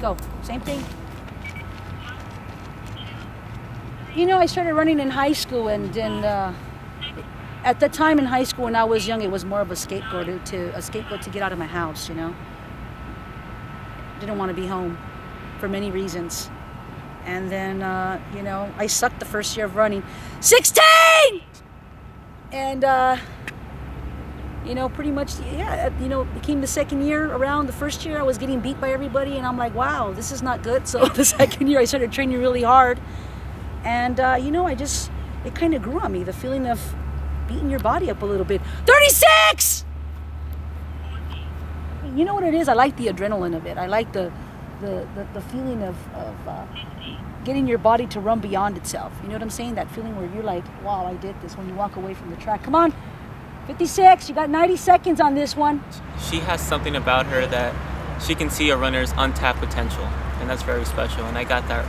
Go. Same thing. You know, I started running in high school, and at the time in high school when I was young, it was more of a scapegoat to get out of my house, you know. Didn't want to be home for many reasons. And then, you know, I sucked the first year of running. 16! And, you know, pretty much, yeah, you know, became the second year around. The first year I was getting beat by everybody, and I'm like, wow, this is not good. So the second year I started training really hard. And, you know, it kind of grew on me, the feeling of beating your body up a little bit. 36! You know what it is? I like the adrenaline of it. I like the feeling of getting your body to run beyond itself. You know what I'm saying? That feeling where you're like, wow, I did this, when you walk away from the track. Come on, 56, you got 90 seconds on this one. She has something about her that she can see a runner's untapped potential, and that's very special. And I got that,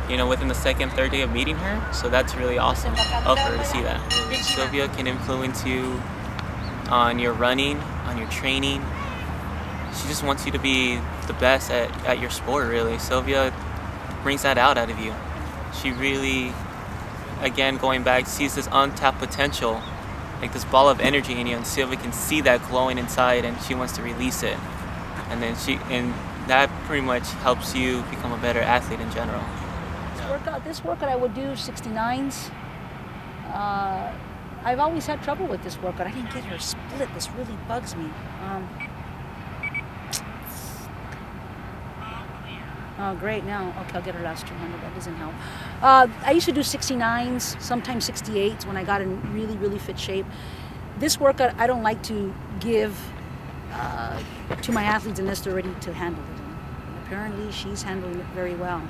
you know, within the second, third day of meeting her, so that's really awesome of her to see that. Sylvia can influence you on your running, on your training. She just wants you to be the best at your sport, really. Sylvia brings that out of you. She really, again, going back, sees this untapped potential, like this ball of energy in you, and Sylvia can see that glowing inside, and she wants to release it. And then that pretty much helps you become a better athlete in general. This workout I would do 69s. I've always had trouble with this workout. I didn't get her split. This really bugs me. Oh, great, now, okay, I'll get her last 200, that doesn't help. I used to do 69s, sometimes 68s when I got in really, really fit shape. This workout, I don't like to give to my athletes unless they're ready to handle it. And apparently, she's handling it very well.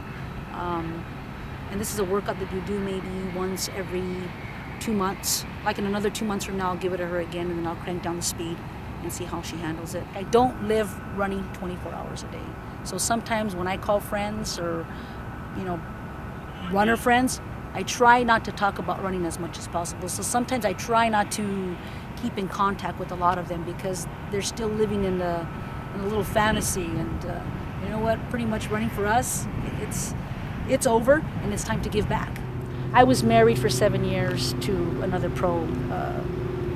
And this is a workout that you do maybe once every 2 months. Like in another 2 months from now, I'll give it to her again, and then I'll crank down the speed and see how she handles it. I don't live running 24 hours a day. So sometimes when I call friends or, you know, runner friends, I try not to talk about running as much as possible. So sometimes I try not to keep in contact with a lot of them because they're still living in a little fantasy. And you know what? Pretty much running for us, it's over, and it's time to give back. I was married for 7 years to another pro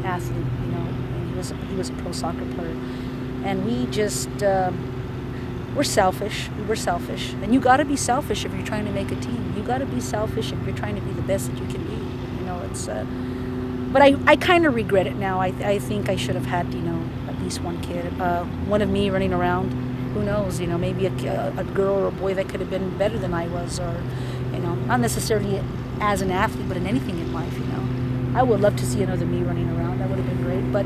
athlete, you know, and he was a pro soccer player, and we just. We're selfish. We were selfish. And you got to be selfish if you're trying to make a team. You got to be selfish if you're trying to be the best that you can be. You know, it's. But I kind of regret it now. I think I should have had, you know, at least one kid, one of me running around. Who knows? You know, maybe a girl or a boy that could have been better than I was, or, you know, not necessarily as an athlete, but in anything in life. You know, I would love to see another me running around. That would have been great. But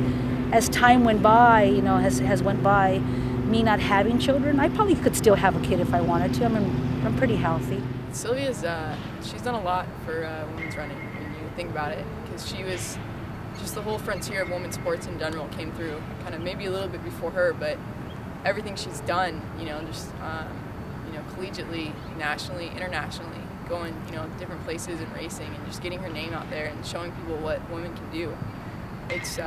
as time went by, you know, has went by. Me not having children, I probably could still have a kid if I wanted to. I mean, I'm pretty healthy. Sylvia's, she's done a lot for women's running when you think about it, because she was just the whole frontier of women's sports in general came through kind of maybe a little bit before her, but everything she's done, you know, just, you know, collegiately, nationally, internationally, going, you know, different places and racing and just getting her name out there and showing people what women can do. It's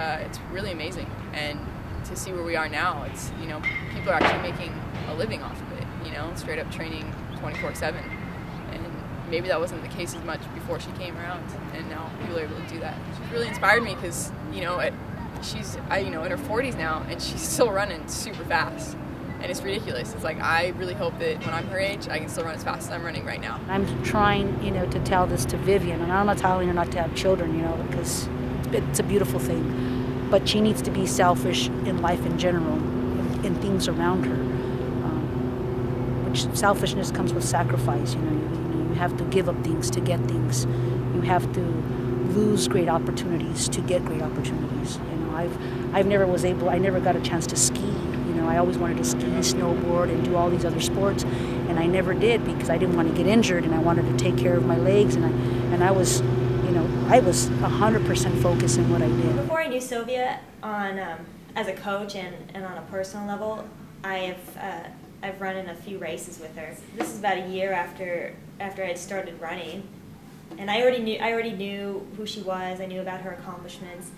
really amazing. And to see where we are now, it's, you know, people are actually making a living off of it, you know, straight up training 24/7. And maybe that wasn't the case as much before she came around, and now people are able to do that. She's really inspired me because, you know, she's, you know, in her 40s now, and she's still running super fast. And it's ridiculous. It's like, I really hope that when I'm her age, I can still run as fast as I'm running right now. I'm trying, you know, to tell this to Vivian, and I'm not telling her not to have children, you know, because it's a beautiful thing. But she needs to be selfish in life in general, in things around her. Which selfishness comes with sacrifice. You know, you have to give up things to get things. You have to lose great opportunities to get great opportunities. You know, I never got a chance to ski. You know, I always wanted to ski, snowboard, and do all these other sports, and I never did because I didn't want to get injured, and I wanted to take care of my legs, and I was. You know, I was 100% focused in what I did. Before I knew Sylvia, as a coach and on a personal level, I've run in a few races with her. This is about a year after I had started running, and I already knew who she was. I knew about her accomplishments,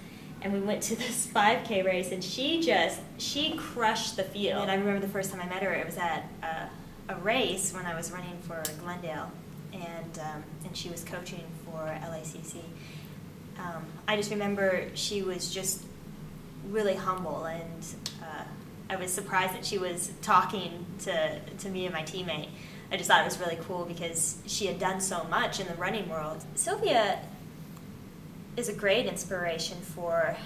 and we went to this 5K race, and she crushed the field. And I remember the first time I met her, it was at a race when I was running for Glendale, and she was coaching for LACC. I just remember she was just really humble, and I was surprised that she was talking to me and my teammate. I just thought it was really cool because she had done so much in the running world. Sylvia is a great inspiration for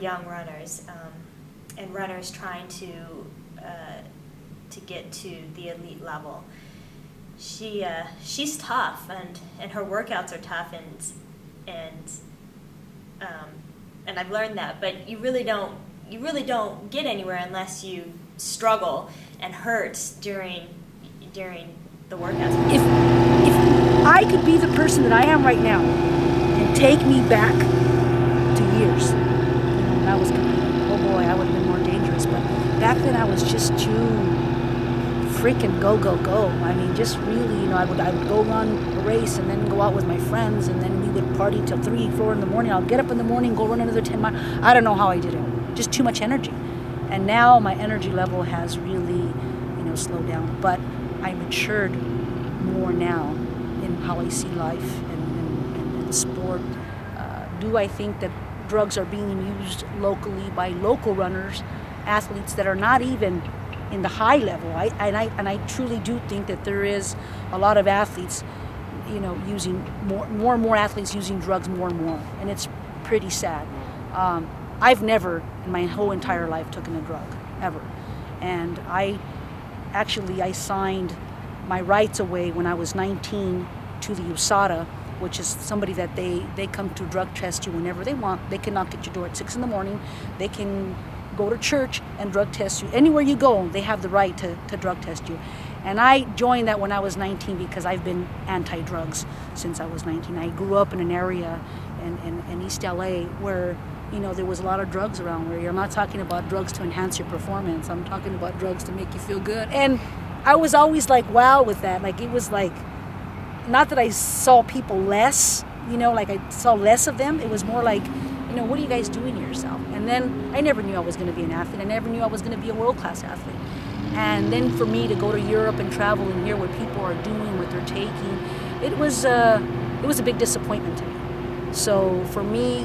young runners and runners trying to get to the elite level. She's tough, and her workouts are tough, and I've learned that. But you really don't get anywhere unless you struggle and hurt during the workouts. If I could be the person that I am right now and take me back to years, when I was competing, oh boy, I would have been more dangerous. But back then I was just too freaking go. I mean, just really, I would go run a race and then go out with my friends, and then we would party till 3, 4 in the morning. I'll get up in the morning, go run another 10 miles. I don't know how I did it. Just too much energy. And now my energy level has really, slowed down. But I matured more now in how I see life and sport. Do I think that drugs are being used locally by local runners, athletes that are not even in the high level? I truly do think that there is a lot of athletes, using more and more athletes using drugs more and more, and it's pretty sad. I've never in my whole entire life taken a drug, ever. And I signed my rights away when I was 19 to the USADA, which is somebody that they come to drug test you whenever they want. They can knock at your door at 6 in the morning. They can go to church and drug test you. Anywhere you go, they have the right to drug test you. And I joined that when I was 19 because I've been anti-drugs since I was 19. I grew up in an area in East LA where there was a lot of drugs around, where you're not talking about drugs to enhance your performance. I'm talking about drugs to make you feel good. And I was always like, wow, with that. Like, it was like, not that I saw people less, like I saw less of them. It was more like, what are you guys doing to yourself? And then I never knew I was going to be an athlete. I never knew I was going to be a world-class athlete. And then for me to go to Europe and travel and hear what people are doing, what they're taking, it was a big disappointment to me. So for me,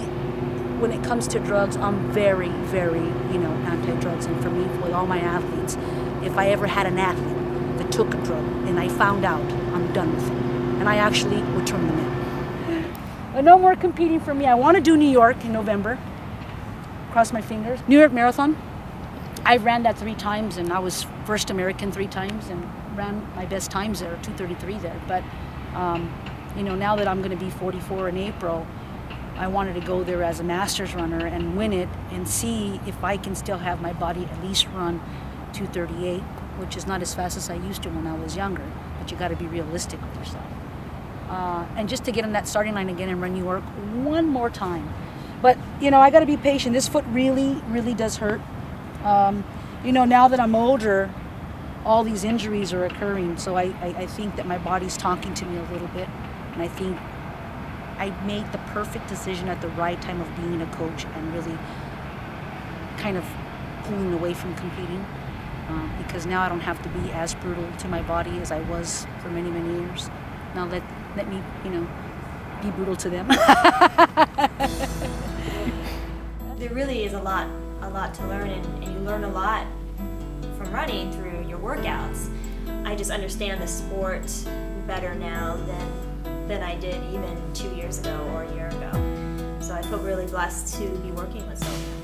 when it comes to drugs, I'm very, very, anti-drugs. And for me, with all my athletes, if I ever had an athlete that took a drug and I found out, I'm done with it. And I actually would turn them in. But no more competing for me. I want to do New York in November. Cross my fingers. New York Marathon. I ran that 3 times, and I was first American 3 times and ran my best times there, 2:33 there. But, now that I'm going to be 44 in April, I wanted to go there as a Masters runner and win it and see if I can still have my body at least run 2:38, which is not as fast as I used to when I was younger, but you got to be realistic with yourself. And just to get on that starting line again and run New York one more time. But, I got to be patient. This foot really, really does hurt. Now that I'm older, all these injuries are occurring, so I think that my body's talking to me a little bit, and I think I made the perfect decision at the right time of being a coach and really kind of pulling away from competing, because now I don't have to be as brutal to my body as I was for many, many years. Now let me, be brutal to them. There really is a lot to learn, and you learn a lot from running through your workouts. I just understand the sport better now than I did even 2 years ago or a year ago. So I feel really blessed to be working with Sylvia.